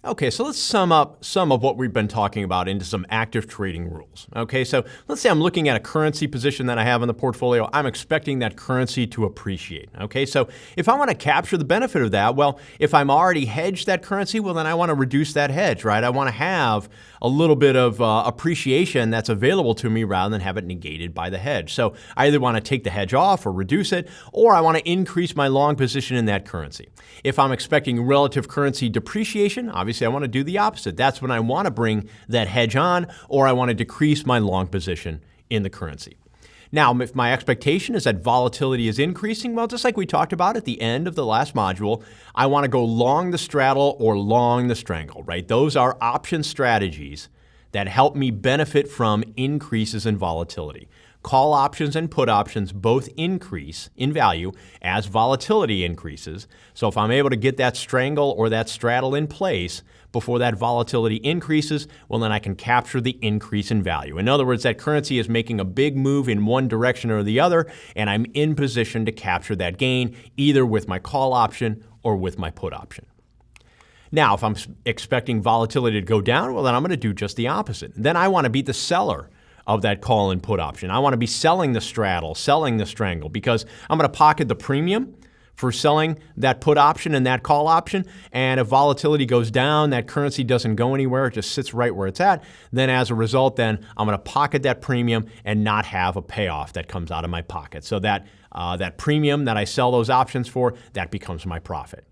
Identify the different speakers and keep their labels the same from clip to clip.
Speaker 1: Okay, so let's sum up some of what we've been talking about into some active trading rules. Okay, so let's say I'm looking at a currency position that I have in the portfolio. I'm expecting that currency to appreciate. Okay, so if I want to capture the benefit of that, well, if I'm already hedged that currency, well, then I want to reduce that hedge, right? I want to have a little bit of appreciation that's available to me rather than have it negated by the hedge. So I either want to take the hedge off or reduce it, or I want to increase my long position in that currency. If I'm expecting relative currency depreciation, obviously I want to do the opposite. That's when I want to bring that hedge on, or I want to decrease my long position in the currency. Now, if my expectation is that volatility is increasing, well, just like we talked about at the end of the last module, I want to go long the straddle or long the strangle, right? Those are option strategies that help me benefit from increases in volatility. Call options and put options both increase in value as volatility increases. So if I'm able to get that strangle or that straddle in place before that volatility increases, well, then I can capture the increase in value. In other words, that currency is making a big move in one direction or the other, and I'm in position to capture that gain either with my call option or with my put option. Now, if I'm expecting volatility to go down, well, then I'm going to do just the opposite. Then I want to be the seller of that call and put option. I want to be selling the straddle, selling the strangle, because I'm going to pocket the premium for selling that put option and that call option. And if volatility goes down, that currency doesn't go anywhere, it just sits right where it's at. Then as a result, then I'm going to pocket that premium and not have a payoff that comes out of my pocket. So that premium that I sell those options for, that becomes my profit.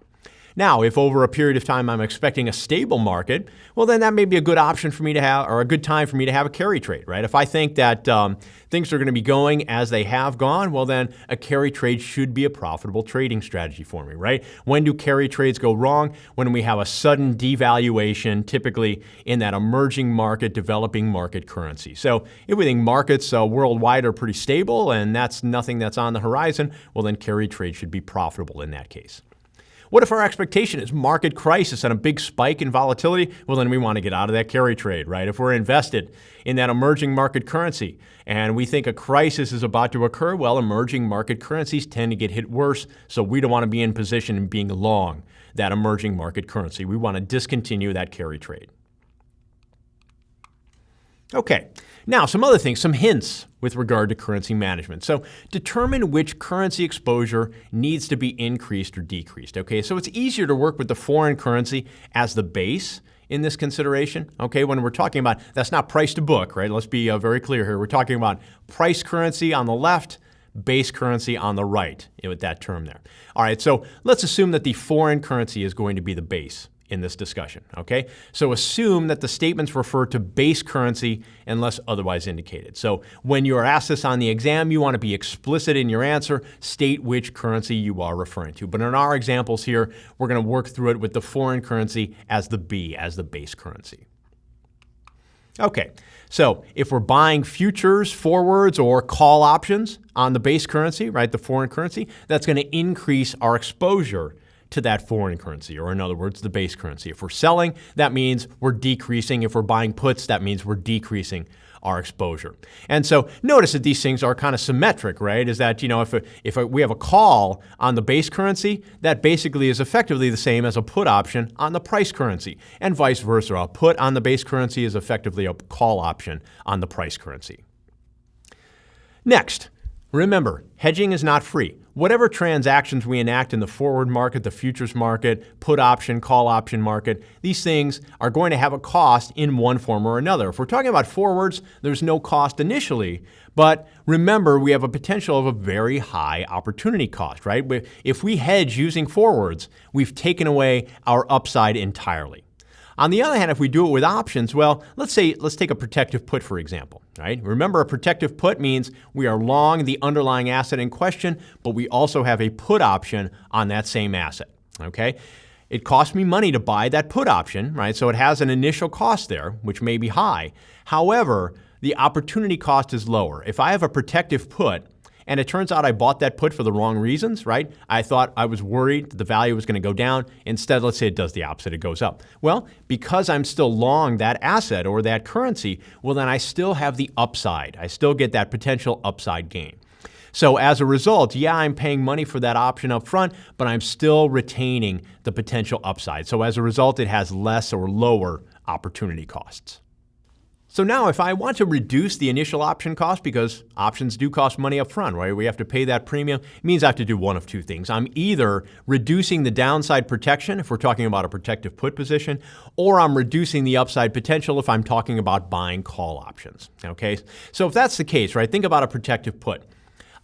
Speaker 1: Now, if over a period of time I'm expecting a stable market, well, then that may be a good option for me to have, or a good time for me to have a carry trade, right? If I think that things are going to be going as they have gone, well, then a carry trade should be a profitable trading strategy for me, right? When do carry trades go wrong? When we have a sudden devaluation, typically in that emerging market, developing market currency. So if we think markets worldwide are pretty stable and that's nothing that's on the horizon, well, then carry trade should be profitable in that case. What if our expectation is market crisis and a big spike in volatility? Well, then we want to get out of that carry trade, right? If we're invested in that emerging market currency and we think a crisis is about to occur, well, emerging market currencies tend to get hit worse, so we don't want to be in position in being long that emerging market currency. We want to discontinue that carry trade. Okay, now some other things, some hints with regard to currency management. So determine which currency exposure needs to be increased or decreased. Okay, so it's easier to work with the foreign currency as the base in this consideration. Okay, when we're talking about, that's not price to book, right? Let's be very clear here. We're talking about price currency on the left, base currency on the right, with that term there. All right, so let's assume that the foreign currency is going to be the base in this discussion, okay? So assume that the statements refer to base currency unless otherwise indicated. So when you are asked this on the exam, you want to be explicit in your answer, state which currency you are referring to. But in our examples here, we're going to work through it with the foreign currency as the B, as the base currency. Okay, so if we're buying futures, forwards, or call options on the base currency, right, the foreign currency, that's going to increase our exposure to that foreign currency, or in other words, the base currency. If we're selling, that means we're decreasing. If we're buying puts, that means we're decreasing our exposure. And so notice that these things are kind of symmetric, right? Is that, if we have a call on the base currency, that basically is effectively the same as a put option on the price currency, and vice versa. A put on the base currency is effectively a call option on the price currency. Next, remember, hedging is not free. Whatever transactions we enact in the forward market, the futures market, put option, call option market, these things are going to have a cost in one form or another. If we're talking about forwards, there's no cost initially, but remember, we have a potential of a very high opportunity cost, right? If we hedge using forwards, we've taken away our upside entirely. On the other hand, if we do it with options, well, let's take a protective put, for example, right? Remember, a protective put means we are long the underlying asset in question, but we also have a put option on that same asset, okay? It costs me money to buy that put option, right? So it has an initial cost there, which may be high. However, the opportunity cost is lower. If I have a protective put, and it turns out I bought that put for the wrong reasons, right? I thought I was worried that the value was going to go down. Instead, let's say it does the opposite, it goes up. Well, because I'm still long that asset or that currency, well, then I still have the upside. I still get that potential upside gain. So as a result, yeah, I'm paying money for that option up front, but I'm still retaining the potential upside. So as a result, it has less or lower opportunity costs. So now if I want to reduce the initial option cost, because options do cost money up front, right? We have to pay that premium. It means I have to do one of two things. I'm either reducing the downside protection, if we're talking about a protective put position, or I'm reducing the upside potential if I'm talking about buying call options, okay? So if that's the case, right, think about a protective put.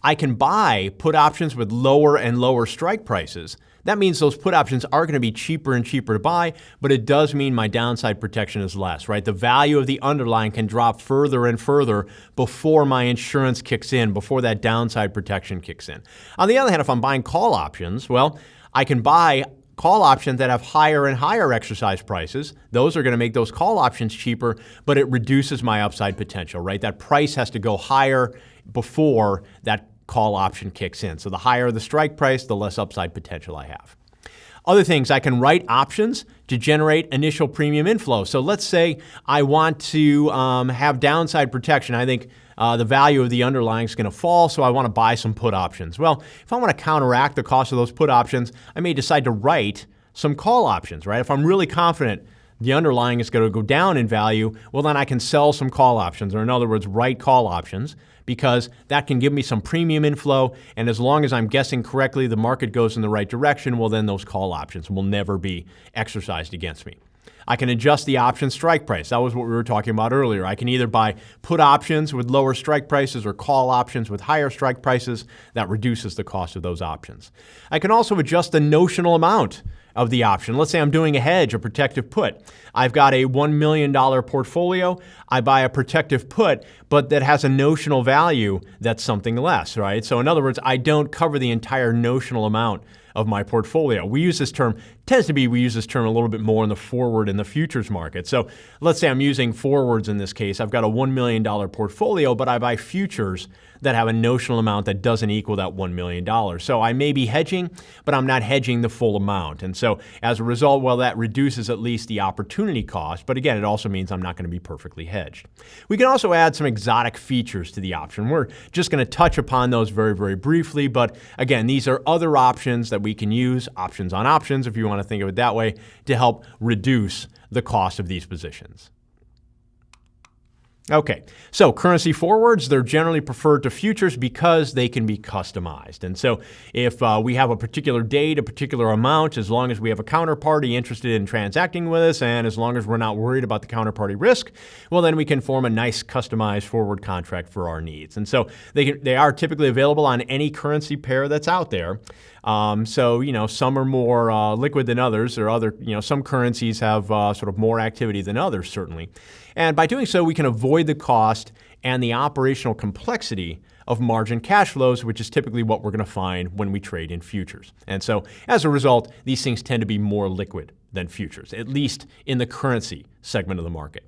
Speaker 1: I can buy put options with lower and lower strike prices. That means those put options are going to be cheaper and cheaper to buy, but it does mean my downside protection is less, right? The value of the underlying can drop further and further before my insurance kicks in, before that downside protection kicks in. On the other hand, if I'm buying call options, well, I can buy call options that have higher and higher exercise prices. Those are going to make those call options cheaper, but it reduces my upside potential, right? That price has to go higher before that call option kicks in. So the higher the strike price, the less upside potential I have. Other things, I can write options to generate initial premium inflow. So let's say I want to have downside protection. I think the value of the underlying is going to fall, so I want to buy some put options. Well, if I want to counteract the cost of those put options, I may decide to write some call options, right? If I'm really confident the underlying is going to go down in value, well, then I can sell some call options, or in other words, write call options, because that can give me some premium inflow. And as long as I'm guessing correctly, the market goes in the right direction, well, then those call options will never be exercised against me. I can adjust the option strike price. That was what we were talking about earlier. I can either buy put options with lower strike prices or call options with higher strike prices. That reduces the cost of those options. I can also adjust the notional amount of the option. Let's say I'm doing a hedge, a protective put. I've got a $1 million portfolio. I buy a protective put, but that has a notional value that's something less, right? So in other words, I don't cover the entire notional amount of my portfolio. We use this term a little bit more in the forward and the futures market. So let's say I'm using forwards in this case. I've got a $1 million portfolio, but I buy futures that have a notional amount that doesn't equal that $1 million. So I may be hedging, but I'm not hedging the full amount. And so as a result, well, that reduces at least the opportunity cost. But again, it also means I'm not going to be perfectly hedged. We can also add some exotic features to the option. We're just going to touch upon those very, very briefly. But again, these are other options that we can use, options on options, if you want to think of it that way, to help reduce the cost of these positions. Okay, so currency forwards, they're generally preferred to futures because they can be customized. And so if we have a particular date, a particular amount, as long as we have a counterparty interested in transacting with us, and as long as we're not worried about the counterparty risk, well, then we can form a nice customized forward contract for our needs. And so they are typically available on any currency pair that's out there. So, some are more liquid than others, or some currencies have sort of more activity than others, certainly. And by doing so, we can avoid the cost and the operational complexity of margin cash flows, which is typically what we're going to find when we trade in futures. And so as a result, these things tend to be more liquid than futures, at least in the currency segment of the market.